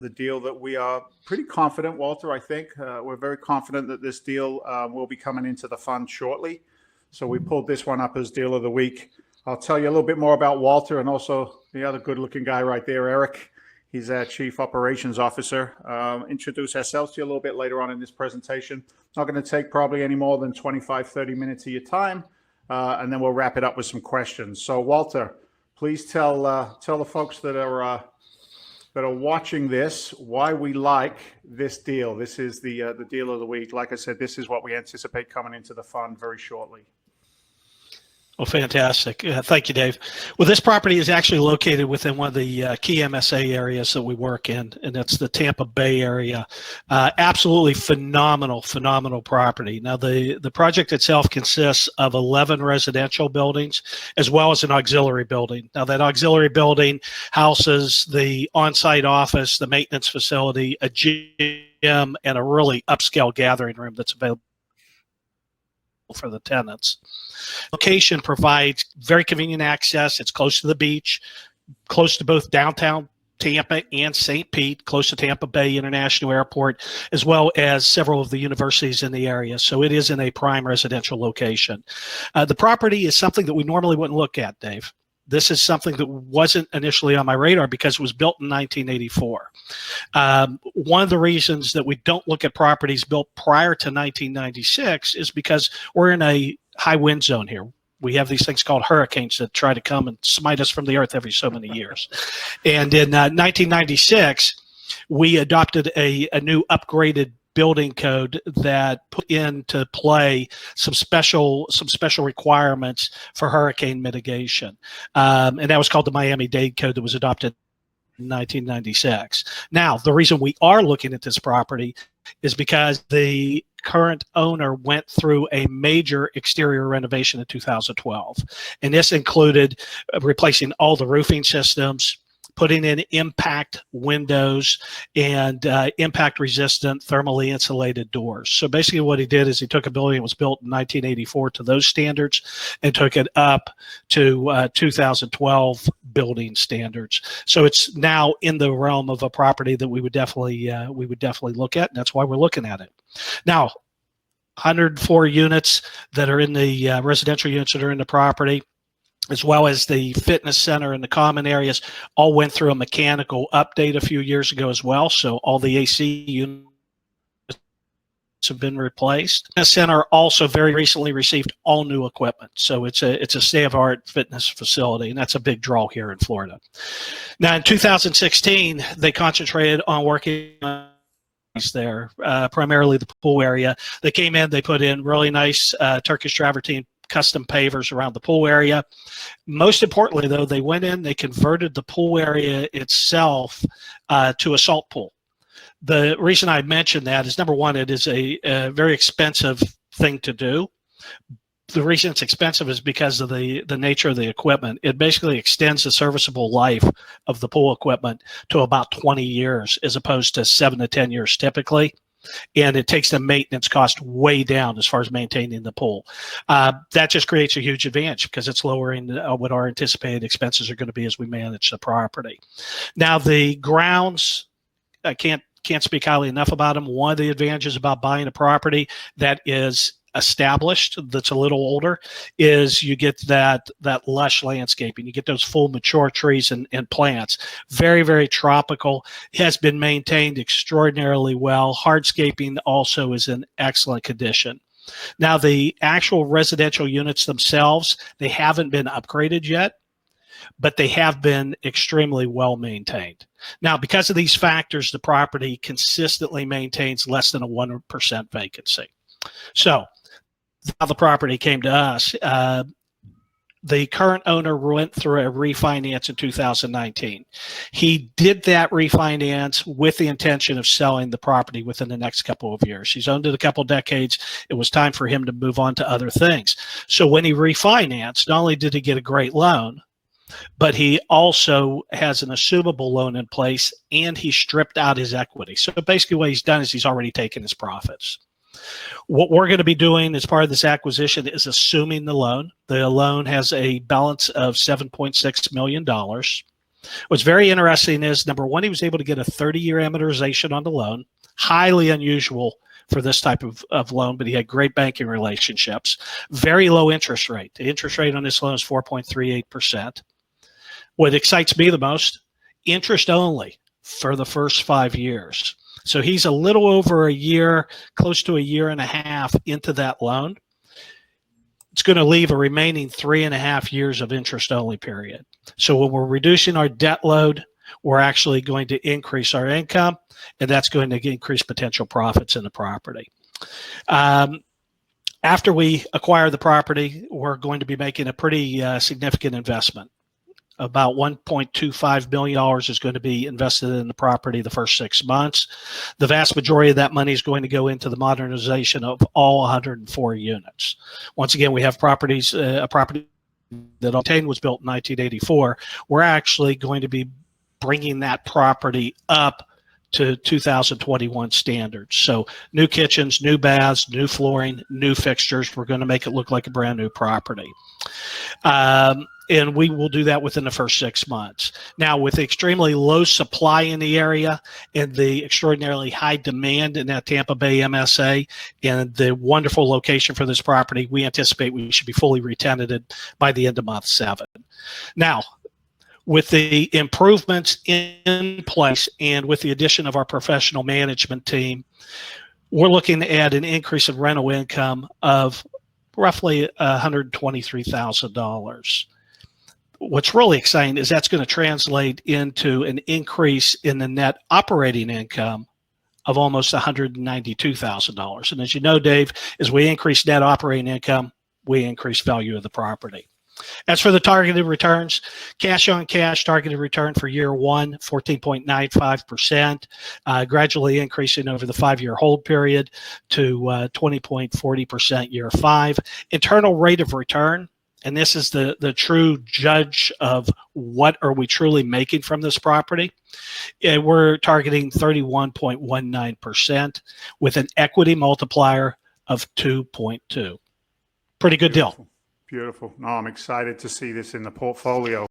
the deal that we are pretty confident, Walter, I think. We're very confident that this deal will be coming into the fund shortly. So we pulled this one up as deal of the week. I'll tell you a little bit more about Walter and also the other good-looking guy right there, Eric. He's our Chief Operations Officer. Introduce ourselves to you a little bit later on in this presentation. Not going to take probably any more than 25, 30 minutes of your time, and then we'll wrap it up with some questions. So, Walter, please tell the folks that are watching this why we like this deal. This is the deal of the week. Like I said, this is what we anticipate coming into the fund very shortly. Well, fantastic. Thank you, Dave. Well, this property is actually located within one of the key MSA areas that we work in, and that's the Tampa Bay area. Absolutely phenomenal property. Now, the project itself consists of 11 residential buildings as well as an auxiliary building. Now, that auxiliary building houses the on-site office, the maintenance facility, a gym, and a really upscale gathering room that's available for the tenants. Location provides very convenient access. It's close to the beach, close to both downtown Tampa and St. Pete, close to Tampa Bay International Airport, as well as several of the universities in the area. So it is in a prime residential location. The property is something that we normally wouldn't look at, Dave. This is something that wasn't initially on my radar because it was built in 1984. One of the reasons that we don't look at properties built prior to 1996 is because we're in a high wind zone here. We have these things called hurricanes that try to come and smite us from the earth every so many years. And in 1996, we adopted a new upgraded building code that put into play some special requirements for hurricane mitigation. And that was called the Miami-Dade Code that was adopted in 1996. Now, the reason we are looking at this property is because the current owner went through a major exterior renovation in 2012. And this included replacing all the roofing systems, putting in impact windows and impact resistant thermally insulated doors. So basically what he did is he took a building that was built in 1984 to those standards and took it up to 2012 building standards. So it's now in the realm of a property that we would definitely look at, and that's why we're looking at it. Now, 104 units that are in the residential units that are in the property, as well as the fitness center and the common areas, all went through a mechanical update a few years ago as well. So all the AC units have been replaced. The center also very recently received all new equipment. So it's a state-of-the-art fitness facility, and that's a big draw here in Florida. Now, in 2016, they concentrated on working on there, primarily the pool area. They came in, they put in really nice Turkish travertine custom pavers around the pool area. Most importantly, though, they went in, they converted the pool area itself to a salt pool. The reason I mention that is, number one, it is a very expensive thing to do. The reason it's expensive is because of the nature of the equipment. It basically extends the serviceable life of the pool equipment to about 20 years as opposed to 7 to 10 years typically. And it takes the maintenance cost way down as far as maintaining the pool. That just creates a huge advantage because it's lowering what our anticipated expenses are going to be as we manage the property. Now, the grounds, I can't speak highly enough about them. One of the advantages about buying a property that is established, that's a little older, is you get that lush landscaping. You get those full mature trees and plants. Very, very tropical. It has been maintained extraordinarily well. Hardscaping also is in excellent condition. Now, the actual residential units themselves, they haven't been upgraded yet, but they have been extremely well maintained. Now, because of these factors, the property consistently maintains less than a 1% vacancy. So, how the property came to us, the current owner went through a refinance in 2019. He did that refinance with the intention of selling the property within the next couple of years. He's owned it a couple decades. It was time for him to move on to other things. So when he refinanced, not only did he get a great loan, but he also has an assumable loan in place, and he stripped out his equity. So basically what he's done is he's already taken his profits. What we're going to be doing as part of this acquisition is assuming the loan. The loan has a balance of $7.6 million. What's very interesting is, number one, he was able to get a 30-year amortization on the loan, highly unusual for this type of loan, but he had great banking relationships. Very low interest rate. The interest rate on this loan is 4.38%. What excites me the most, interest only for the first 5 years. So he's a little over a year, close to a year and a half into that loan. It's going to leave a remaining 3.5 years of interest only period. So when we're reducing our debt load, we're actually going to increase our income, and that's going to increase potential profits in the property. After we acquire the property, we're going to be making a pretty significant investment. About $1.25 million is going to be invested in the property the first 6 months. The vast majority of that money is going to go into the modernization of all 104 units. Once again, we have properties, a property that obtained was built in 1984. We're actually going to be bringing that property up to 2021 standards. So new kitchens, new baths, new flooring, new fixtures. We're going to make it look like a brand new property. And we will do that within the first 6 months. Now, with extremely low supply in the area and the extraordinarily high demand in that Tampa Bay MSA and the wonderful location for this property, we anticipate we should be fully re-tenanted by the end of month 7. Now, with the improvements in place and with the addition of our professional management team, we're looking to add an increase in rental income of roughly $123,000. What's really exciting is that's going to translate into an increase in the net operating income of almost $192,000. And as you know, Dave, as we increase net operating income, we increase value of the property. As for the targeted returns, cash on cash targeted return for year 1, 14.95%, gradually increasing over the 5-year hold period to 20.40% year 5. Internal rate of return, and this is the true judge of what are we truly making from this property. We're targeting 31.19% with an equity multiplier of 2.2. Pretty good deal. Beautiful. No, I'm excited to see this in the portfolio.